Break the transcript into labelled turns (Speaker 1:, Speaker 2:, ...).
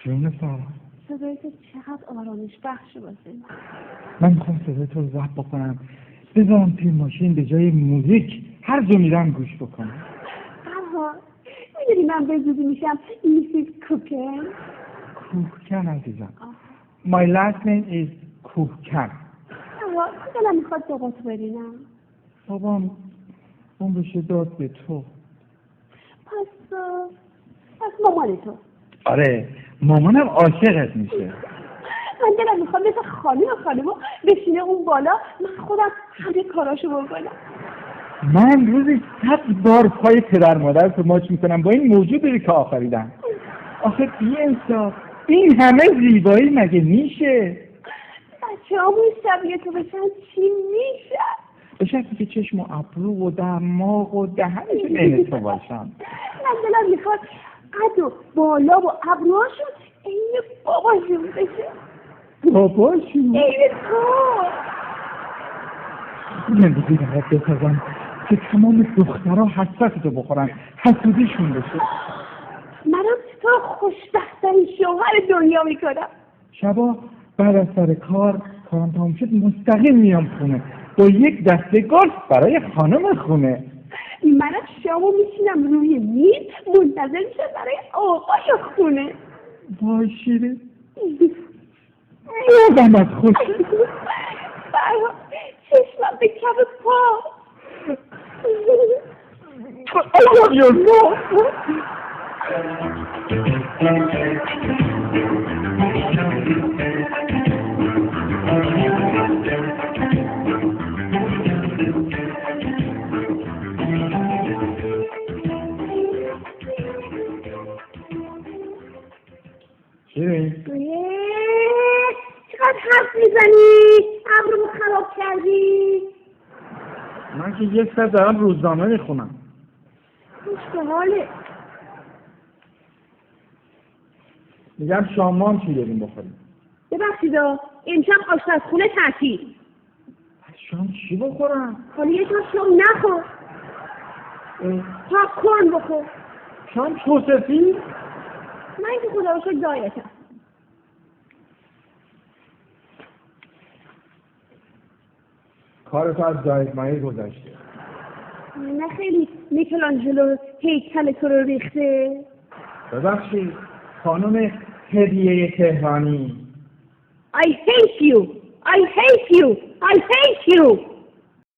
Speaker 1: جون سارا،
Speaker 2: صدای تو چقدر آرامش بخش واسه
Speaker 1: من میخوام صدای تو رو ضبط بکنم بذارم توی ماشین به جای موزیک هر جا میرم گوش بکنم.
Speaker 2: آها، میدونی من به زودی میشم میسیز کوکن؟
Speaker 1: کوکن عزیزم. My last name is کوکن.
Speaker 2: آها، دلم میخواد باباتو ببینم.
Speaker 1: بابام عمرش داد به تو.
Speaker 2: پس مامان تو.
Speaker 1: آره، مامانم عاشقت میشه.
Speaker 2: من دلم میخواد مثل خانوم بشینه اون بالا، من خودم همه کاراشو بکنم.
Speaker 1: من روزی 100 بار پای پدر مادر تو ماچ میکنم با این موجودی که آفریدن. آخه بی‌انصاف، این همه زیبایی مگه میشه؟
Speaker 2: بچه همون شبیه تو بشن چی میشه؟
Speaker 1: بشن که چشم و ابرو و دماغ و دهنشون عین تو باشن.
Speaker 2: من دلم میخواد قد و بالا و ابروهاشون عین باباشون بشه.
Speaker 1: باباشون؟
Speaker 2: عین تو.
Speaker 1: زندگی باید بسازم که تمام دخترها حسرتتو بخورن، حسودیشون بشه.
Speaker 2: منم تو خوشبخت‌ترین شوهر دنیا میکنم.
Speaker 1: شبا بعد از سر کارم تمام شد مستقیم میام خونه با یک دسته گلف برای خانم خونه.
Speaker 2: منم شامو میشینم روی میز منتظر میشم برای آقای خونه.
Speaker 1: وای شیره یادم از خوشی.
Speaker 2: برها چشمم به کف پا.
Speaker 1: I love your mom. شیرین
Speaker 2: چقدر حرف میزنی؟ ابرومو خراب کردی.
Speaker 1: من که یک ساعت دارم روزنامه میخونم.
Speaker 2: خوشحاله.
Speaker 1: میگم شام چی داریم بخوریم؟
Speaker 2: ببخشید امشب آشپزخونه تعطیل.
Speaker 1: شام چی بخورم؟
Speaker 2: حالا یه تا شام نخور. پاپ کورن بخور.
Speaker 1: شام توسفی؟
Speaker 2: من که خدا رو شکر دایتم.
Speaker 1: کارتو از دایت مایه گذاشته.
Speaker 2: نه خیلی میکلانجلو هیکل تو رو ریخته.
Speaker 1: ببخشید خانم هدیه تهرانی.
Speaker 2: I hate you. I hate you. I hate you.